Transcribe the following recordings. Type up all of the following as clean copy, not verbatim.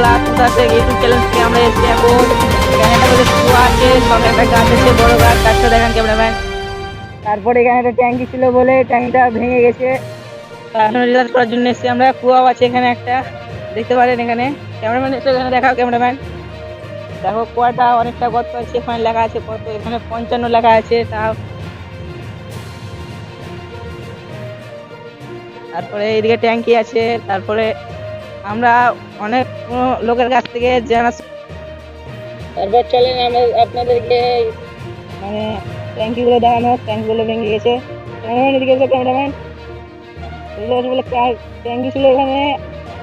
Lalgola কুদাতে YouTube channel থেকে আমরা এসেছি এখন। এখানে একটা বলে কুয়া আছে, সঙ্গে একটা গাছ আছে, বড় গাছ, গাছটা দেখেন ক্যামেরাম্যান। তারপরে এখানে একটা ট্যাঙ্কি ছিল বলে ট্যাঙ্কিটা ভেঙে গেছে, তার রিচার্জ করার জন্য এসেছি আমরা। কুয়াও আছে এখানে একটা, দেখতে পারেন এখানে। ক্যামেরাম্যান এসে এখানে দেখাও ক্যামেরাম্যান। দেখো কুয়াটা অনেকটা গর্ত আছে, এখানে লেখা আছে কত, এখানে 55 লেখা আছে তাও। তারপরে এইদিকে ট্যাঙ্কি আছে। তারপরে আমরা অনেক লোকের কাছ থেকে জানা, তারপর চলেন আমরা আপনাদেরকে মানে ট্যাঙ্কিগুলো দেখানো। ট্যাঙ্কিগুলো ভেঙে গেছে, ক্যামেরাম্যান এদিকে এসে ক্যামেরাম্যান বলে ট্যাঙ্কি ছিল এখানে।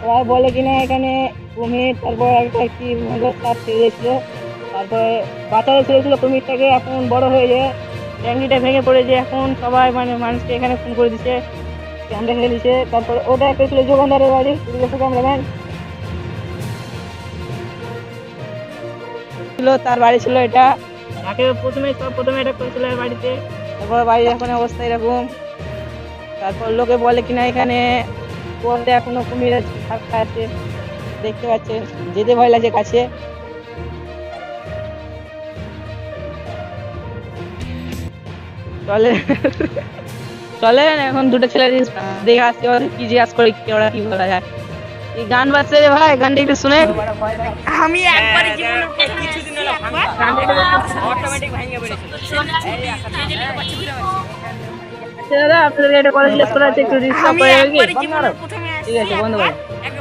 ওরা বলে কিনা এখানে কুমির, তারপর একটা কি মগজ সাপ ছেড়েছিল, তারপরে বাচ্চারা ছেড়েছিল কুমিরটাকে, এখন বড় হয়ে যায়। ট্যাঙ্কিটা ভেঙে পড়েছে, এখন সবাই মানে মানুষকে এখানে ফোন করে দিচ্ছে, ক্যামেরা ফেলে দিচ্ছে। তারপরে ওটা একটা ছিল যোগানদারের বাড়ি, ক্যামেরাম্যান ছিল, তার বাড়ি ছিল এটা। তাকে প্রথমে এটা করেছিল এর বাড়িতে, তারপর বাড়ির এখন অবস্থা এরকম। তারপর লোকে বলে কিনা এখানে কুয়াতে এখনো কুমির আছে, দেখতে পাচ্ছেন, যেতে ভয় লাগছে কাছে। চলে চলেন এখন দুটো ছেলে দেখে আসছি, ওদের কি জিজ্ঞাসা করে ওরা কি বলা যায়। এই গান বাজছে রে ভাই, গানটা একটু শুনে। আমি একবারই জীবনে কিছুদিন হলো অটোমেটিক ভাঙে পড়েছিল। দাদা আপনাদের এটা কলেজ লেস করা আছে, একটু রিস্টার্ব করে কি? ঠিক আছে, বন্ধ করো।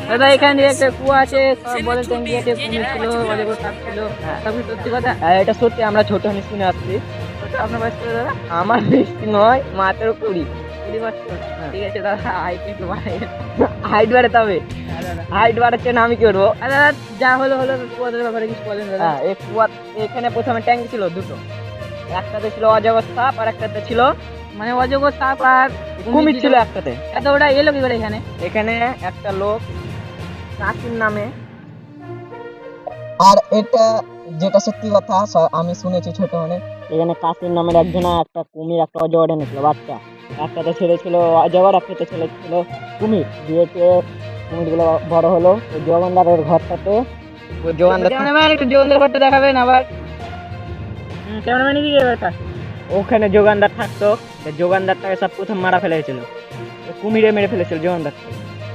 দাদা এখানে একটা কুয়া আছে, সব বলে ট্যাঙ্কি আছে, কুমির ছিল, অজগর সাপ ছিল, সব সত্যি কথা। এটা সত্যি, আমরা ছোট আমি শুনে আসছি। আপনার বয়স কত দাদা? আমার বেশি নয়, মাত্র 20। 20 বছর? ঠিক আছে দাদা, হাইট একটু বাড়ে। হাইট বাড়াতে হবে, হাইট বাড়াচ্ছে না আমি কি করবো? দাদা যা হলো কুয়াদের ব্যাপারে কিছু বলেন দাদা। হ্যাঁ, এই কুয়া এখানে প্রথমে ট্যাঙ্কি ছিল দুটো, একটাতে ছিল অজগর সাপ আর একটাতে ছিল মানে অজগর সাপ আর কুমির ছিল একটাতে। এত ওটা এলো কি করে এখানে? এখানে একটা লোক কাসিম নামে, আর এটা যেটা সত্যি কথা আমি শুনেছি ছোট মানে, এখানে কাসিম নামের একজনা একটা কুমির একটা অজগর এনেছিল বাচ্চা। একটাতে ছেড়েছিল অজগর, একটাতে ছেড়েছিল কুমির, দিয়েছে কুমিরগুলো বড় হলো। ওই জগন্দারের ঘরটাতে ক্যামেরাম্যান একটু জোনদের ঘরটা দেখাবেন আবার। ক্যামেরাম্যান এদিকে একটা ওখানে যোগানদার থাকতো, যোগানদারটাকে সব প্রথম মারা ফেলেছিল, কুমিরে মেরে ফেলেছিল যোগানদারটা,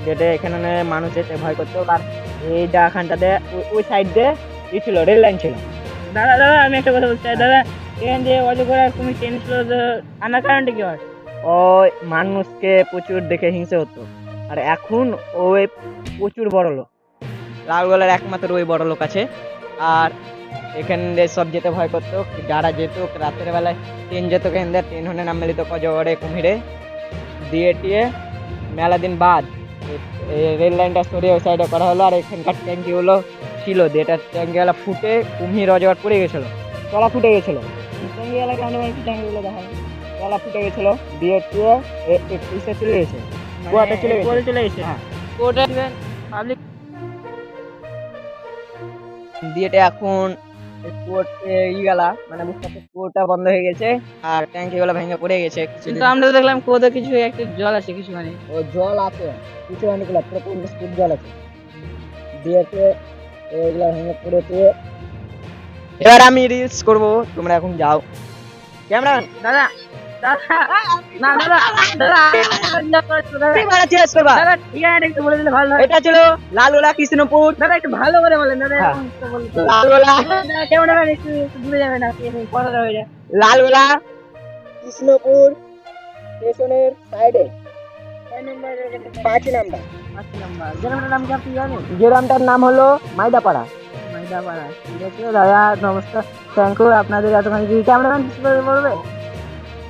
যেটা এখানে মানুষ যেতে ভয় করতো। আর এই ডাখানটাতে ওই সাইড দিয়ে ই ছিল, রেল লাইন ছিল। দাদা দাদা আমি একটা কথা বলতে চাই দাদা, এখানে যে অজগর আর কুমির টেনেছিল, আনার কারণটা কি হয়? ওই মানুষকে প্রচুর দেখে হিংসে হতো, আর এখন ওই প্রচুর বড় লোক, লালগোলার একমাত্র ওই বড় লোক আছে। আর এখানে সব যেতে ভয় করতো, যারা যেত রাতের বেলায় ট্রেন যেত, কেন্দ্রে ট্রেন হনে নাম মেলিত অজগরে কুমিরে দিয়ে টিয়ে। মেলা দিন বাদ রেল লাইনটা সরিয়ে ওই সাইডে করা হলো, আর এখানকার ট্যাঙ্কি গুলো ছিল, যেটা ট্যাঙ্কি গুলো ফুটে কুমির অজগর পড়ে গেছিল, তলা ফুটে গেছিল, ট্যাঙ্কি এলাকায় আমরা একটু ট্যাঙ্কিগুলো দেখাই। তলা ফুটে গেছিল, দিয়ে টিয়ে এসে চলে গেছে, কুয়াটা চলে গেছে। চলে গেছে। হ্যাঁ, ওটা পাবলিক দিয়েটা এখন গেলা মানে বুঝতে পারছি কুয়োটা বন্ধ হয়ে গেছে, আর ট্যাঙ্কি গুলো ভেঙে পড়ে গেছে। কিন্তু আমরা তো দেখলাম কোদে কিছু একটা জল আছে কিছু মানে। ও জল আছে কিছু অনেকগুলো, পুরো 50 ফুট জল আছে দিয়েতে, এগুলো ভেঙে পড়েছে। এবার আমি রিলস করব, তোমরা এখন যাও। ক্যামেরাম্যান দাদা দাদা না দাদা দাদা দাদা ঠিকানাটা একটু বলে দিলে ভালো হয়। এটা ছিল লালগোলা কৃষ্ণপুর। দাদা একটু ভালো করে বলেন দাদা, হ্যাঁ। এরকম তো বলতে লালগোলা ক্যামেরাম্যান একটু দূরে যাবেন, আপনি কথাটা হয়ে যায়। লালগোলা কৃষ্ণপুর স্টেশনের সাইডে 5 নাম্বার। 5 নাম্বার গ্রামের নাম কি আপনি জানেন? গ্রামটার নাম হলো মাইদাপাড়া। মাইদাপাড়া। ঠিক আছে দাদা, নমস্কার, থ্যাংক ইউ আপনাদের এতখানি। কি ক্যামেরাম্যান কিছু বলবে?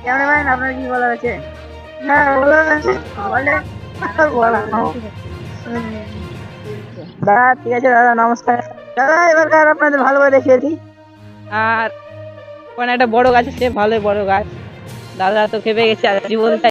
ক্যামেরাম্যান আপনার কি বলার আছে? হ্যাঁ বলার আছে, বলে দাদা। ঠিক আছে দাদা, নমস্কার দাদা। এবার আপনাদের ভালোভাবে দেখিয়েছি। আর ওখানে একটা বড় গাছ আছে, ভালোই বড় গাছ। দাদা তো খেপে গেছে আর কি বলতে